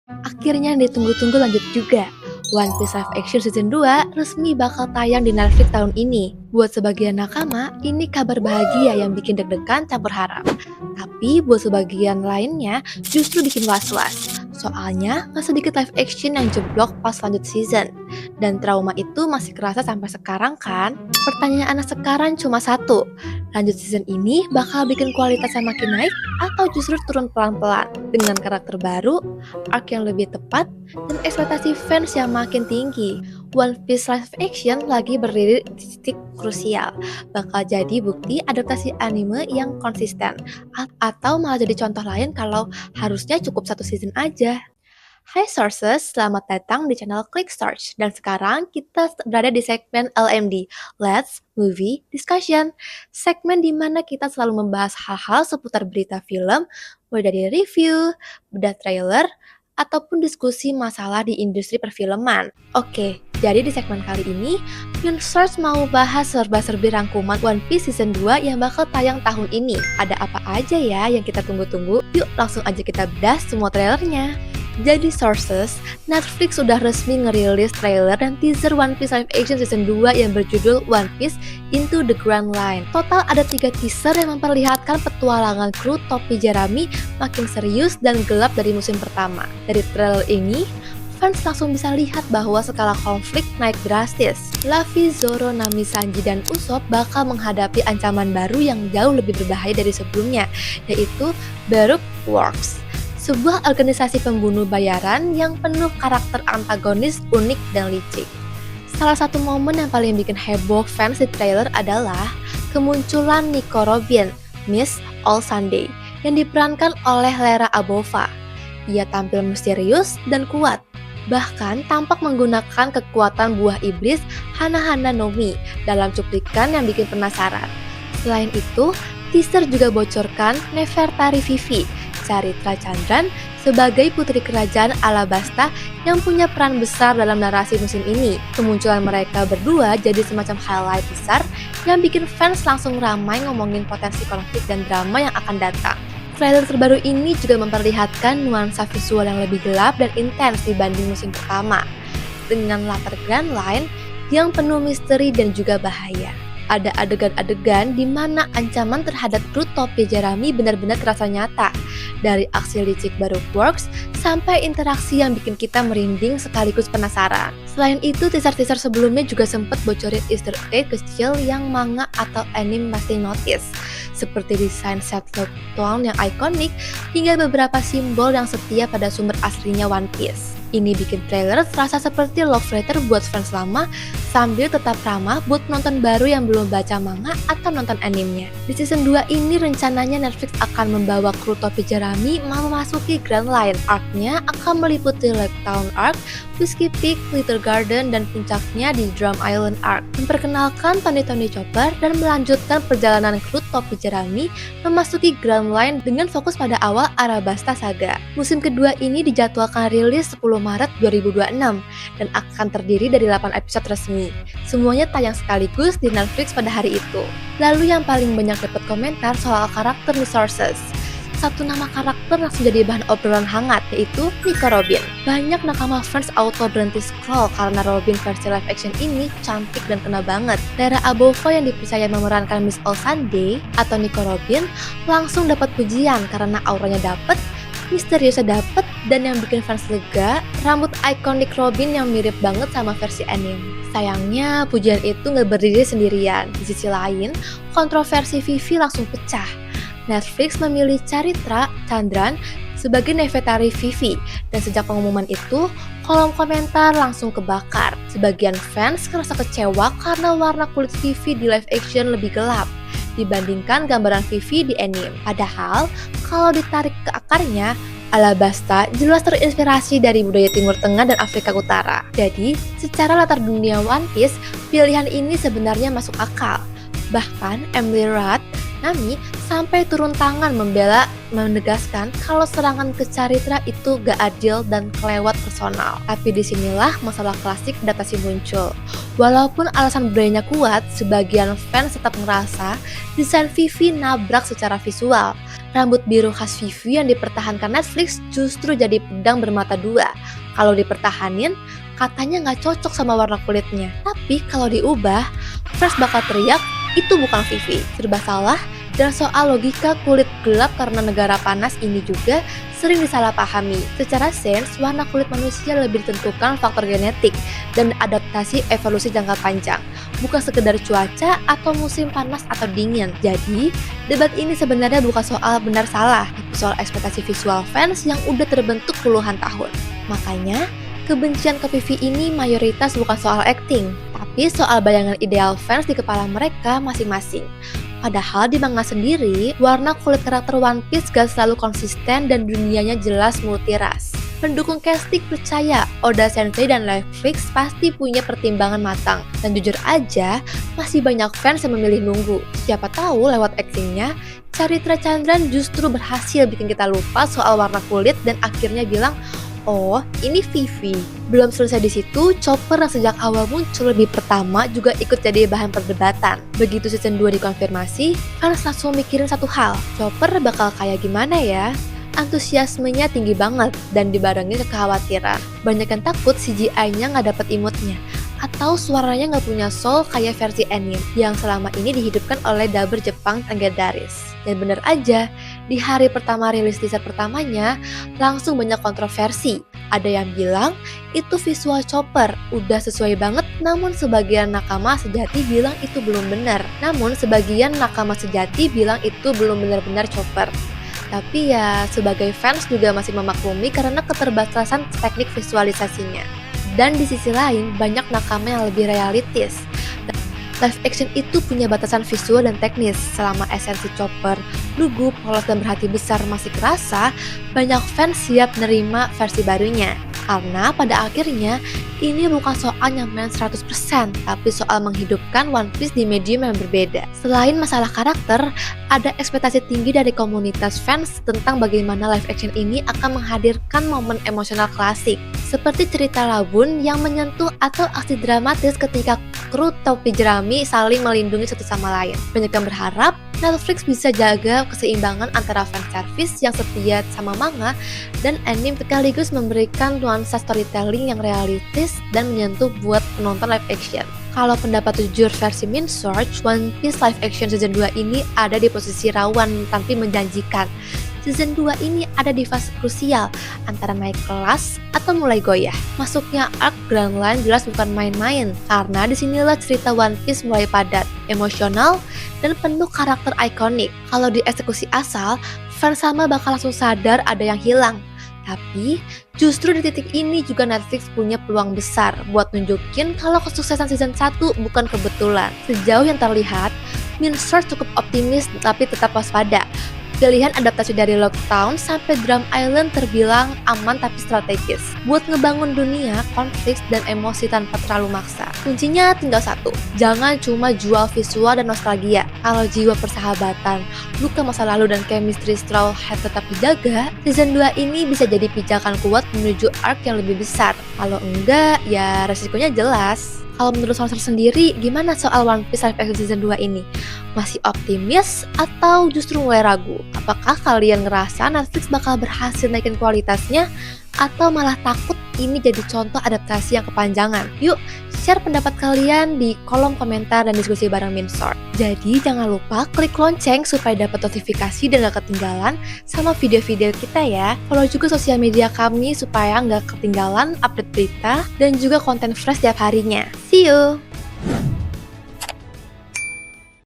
Akhirnya yang ditunggu-tunggu lanjut juga. One Piece Live Action Season 2 resmi bakal tayang di Netflix tahun ini. Buat sebagian nakama, ini kabar bahagia yang bikin deg-degan campur harap. Tapi buat sebagian lainnya justru bikin was-was. Soalnya nggak sedikit live action yang jeblok pas lanjut season. Dan trauma itu masih kerasa sampai sekarang kan? Pertanyaan anak sekarang cuma satu. Lanjut season ini bakal bikin kualitasnya makin naik atau justru turun pelan-pelan? Dengan karakter baru, arc yang lebih tepat, dan ekspektasi fans yang makin tinggi. One Piece live action lagi berdiri di titik krusial. Bakal jadi bukti adaptasi anime yang konsisten. Atau malah jadi contoh lain kalau harusnya cukup satu season aja. Hai Sources, selamat datang di channel Click Search. Dan sekarang kita berada di segmen LMD, Let's Movie Discussion. Segmen di mana kita selalu membahas hal-hal seputar berita film, mulai dari review, bedah trailer, ataupun diskusi masalah di industri perfilman. Oke, jadi di segmen kali ini, Search mau bahas serba-serbi rangkuman One Piece Season 2 yang bakal tayang tahun ini. Ada apa aja ya yang kita tunggu-tunggu? Yuk langsung aja kita bedah semua trailernya. Jadi Sources, Netflix sudah resmi ngerilis trailer dan teaser One Piece Live Action Season 2 yang berjudul One Piece Into the Grand Line. Total ada 3 teaser yang memperlihatkan petualangan kru topi jerami makin serius dan gelap dari musim pertama. Dari trailer ini, fans langsung bisa lihat bahwa skala konflik naik drastis. Luffy, Zoro, Nami, Sanji, dan Usopp bakal menghadapi ancaman baru yang jauh lebih berbahaya dari sebelumnya, yaitu Baroque Works, sebuah organisasi pembunuh bayaran yang penuh karakter antagonis unik dan licik. Salah satu momen yang paling bikin heboh fans di trailer adalah kemunculan Nico Robin, Miss All Sunday, yang diperankan oleh Lera Abova. Ia tampil misterius dan kuat, bahkan tampak menggunakan kekuatan buah iblis Hana-Hana no Mi dalam cuplikan yang bikin penasaran. Selain itu, teaser juga bocorkan Nefertari Vivi, Caritra Chandran, sebagai putri kerajaan Alabasta yang punya peran besar dalam narasi musim ini. Kemunculan mereka berdua jadi semacam highlight besar yang bikin fans langsung ramai ngomongin potensi konflik dan drama yang akan datang. Trailer terbaru ini juga memperlihatkan nuansa visual yang lebih gelap dan intens dibanding musim pertama, dengan latar Grand Line yang penuh misteri dan juga bahaya. Ada adegan-adegan di mana ancaman terhadap kru topi jerami benar-benar terasa nyata, dari aksi licik Baroque Works sampai interaksi yang bikin kita merinding sekaligus penasaran. Selain itu, teaser-teaser sebelumnya juga sempat bocorin easter egg kecil yang manga atau anime pasti notice, seperti desain set tone yang ikonik hingga beberapa simbol yang setia pada sumber aslinya One Piece. Ini bikin trailer terasa seperti love letter buat fans lama sambil tetap ramah buat penonton baru yang belum baca manga atau nonton animenya. Di season 2 ini rencananya Netflix akan membawa kru topi jerami memasuki Grand Line. Arc-nya akan meliputi Lake Town Arc, Whiskey Peak, Little Garden, dan puncaknya di Drum Island Arc. Memperkenalkan Tony Chopper dan melanjutkan perjalanan kru topi jerami memasuki Grand Line dengan fokus pada awal Arabasta Saga. Musim kedua ini dijadwalkan rilis 10 Maret 2026 dan akan terdiri dari 8 episode resmi. Semuanya tayang sekaligus di Netflix pada hari itu. Lalu yang paling banyak dapat komentar soal karakter di Sources. Satu nama karakter langsung jadi bahan obrolan hangat, yaitu Nico Robin. Banyak nakama fans auto berhenti scroll karena Robin versi live action ini cantik dan kena banget. Lera Abova yang dipercaya memerankan Miss All Sunday atau Nico Robin langsung dapat pujian karena auranya dapet, misteriusnya dapet, dan yang bikin fans lega, rambut ikonik Robin yang mirip banget sama versi anime. Sayangnya, pujian itu nggak berdiri sendirian. Di sisi lain, kontroversi Vivi langsung pecah. Netflix memilih Caritra Chandran sebagai Nefertari Vivi, dan sejak pengumuman itu, kolom komentar langsung kebakar. Sebagian fans merasa kecewa karena warna kulit Vivi di live action lebih gelap dibandingkan gambaran Vivi di anime. Padahal, kalau ditarik ke akarnya, Alabasta jelas terinspirasi dari budaya Timur Tengah dan Afrika Utara. Jadi, secara latar dunia One Piece, pilihan ini sebenarnya masuk akal. Bahkan, Emily Rudd, Nami, sampai turun tangan menegaskan kalau serangan ke Caritra itu gak adil dan kelewat personal. Tapi disinilah masalah klasik adaptasi muncul. Walaupun alasan budayanya kuat, sebagian fans tetap merasa desain Vivi nabrak secara visual. Rambut biru khas Vivi yang dipertahankan Netflix justru jadi pedang bermata dua. Kalau dipertahanin, katanya nggak cocok sama warna kulitnya. Tapi kalau diubah, fans bakal teriak, itu bukan Vivi. Serba salah, dan soal logika kulit gelap karena negara panas ini juga sering disalahpahami. Secara sains, warna kulit manusia lebih ditentukan faktor genetik dan adaptasi evolusi jangka panjang, bukan sekedar cuaca atau musim panas atau dingin. Jadi, debat ini sebenarnya bukan soal benar salah, tapi soal ekspektasi visual fans yang udah terbentuk puluhan tahun. Makanya, kebencian ke Vivi ini mayoritas bukan soal acting, tapi soal bayangan ideal fans di kepala mereka masing-masing. Padahal di manga sendiri, warna kulit karakter One Piece gak selalu konsisten dan dunianya jelas multiras. Pendukung casting percaya Oda Sensei dan Netflix pasti punya pertimbangan matang. Dan jujur aja, masih banyak fans yang memilih nunggu. Siapa tahu lewat actingnya, Caritra Chandran justru berhasil bikin kita lupa soal warna kulit dan akhirnya bilang, oh, ini Vivi. Belum selesai di situ, Chopper yang sejak awal muncul lebih pertama juga ikut jadi bahan perdebatan. Begitu season 2 dikonfirmasi, fans langsung mikirin satu hal, Chopper bakal kayak gimana ya? Antusiasmenya tinggi banget dan dibarengi kekhawatiran. Banyak yang takut CGI-nya nggak dapet imutnya, atau suaranya nggak punya soul kayak versi anime yang selama ini dihidupkan oleh dubber Jepang legendaris. Dan bener aja, di hari pertama rilis teaser pertamanya, langsung banyak kontroversi. Ada yang bilang, itu visual Chopper, udah sesuai banget, namun sebagian nakama sejati bilang itu belum benar. Namun sebagian nakama sejati bilang itu belum benar-benar Chopper. Tapi ya, sebagai fans juga masih memaklumi karena keterbatasan teknik visualisasinya. Dan di sisi lain, banyak nakama yang lebih realistis. Live action itu punya batasan visual dan teknis. Selama esensi Chopper, lugu, polos, dan berhati besar masih kerasa, banyak fans siap nerima versi barunya. Karena pada akhirnya, ini bukan soal nyamain 100%, tapi soal menghidupkan One Piece di medium yang berbeda. Selain masalah karakter, ada ekspektasi tinggi dari komunitas fans tentang bagaimana live action ini akan menghadirkan momen emosional klasik, seperti cerita Labun yang menyentuh atau aksi dramatis ketika kru topi jerami saling melindungi satu sama lain. Banyak yang berharap Netflix bisa jaga keseimbangan antara fanservice yang setia sama manga dan anime sekaligus memberikan nuansa storytelling yang realistis dan menyentuh buat penonton live action. Kalau pendapat jujur versi Min Search, One Piece live action season 2 ini ada di posisi rawan tapi menjanjikan. Season 2 ini ada di fase krusial antara naik kelas atau mulai goyah. Masuknya arc Grand Line jelas bukan main-main, karena disinilah cerita One Piece mulai padat, emosional, dan penuh karakter ikonik. Kalau di eksekusi asal, fans sama bakal langsung sadar ada yang hilang. Tapi, justru di titik ini juga Netflix punya peluang besar buat nunjukin kalau kesuksesan season 1 bukan kebetulan. Sejauh yang terlihat, Min Search cukup optimis tapi tetap waspada. Pilihan adaptasi dari Lockdown sampai Drum Island terbilang aman tapi strategis buat ngebangun dunia, konflik, dan emosi tanpa terlalu maksa. Kuncinya tinggal satu, jangan cuma jual visual dan nostalgia. Kalau jiwa persahabatan, luka masa lalu, dan chemistry Straw Hat tetap dijaga, season 2 ini bisa jadi pijakan kuat menuju arc yang lebih besar. Kalau enggak, ya resikonya jelas. Kalau menurut Sorcerer sendiri, gimana soal One Piece live action season 2 ini? Masih optimis atau justru mulai ragu? Apakah kalian ngerasa Netflix bakal berhasil naikin kualitasnya? Atau malah takut ini jadi contoh adaptasi yang kepanjangan? Yuk, share pendapat kalian di kolom komentar dan diskusi bareng Minsort. Jadi jangan lupa klik lonceng supaya dapat notifikasi dan gak ketinggalan sama video-video kita ya. Follow juga sosial media kami supaya gak ketinggalan update berita dan juga konten fresh tiap harinya. See you!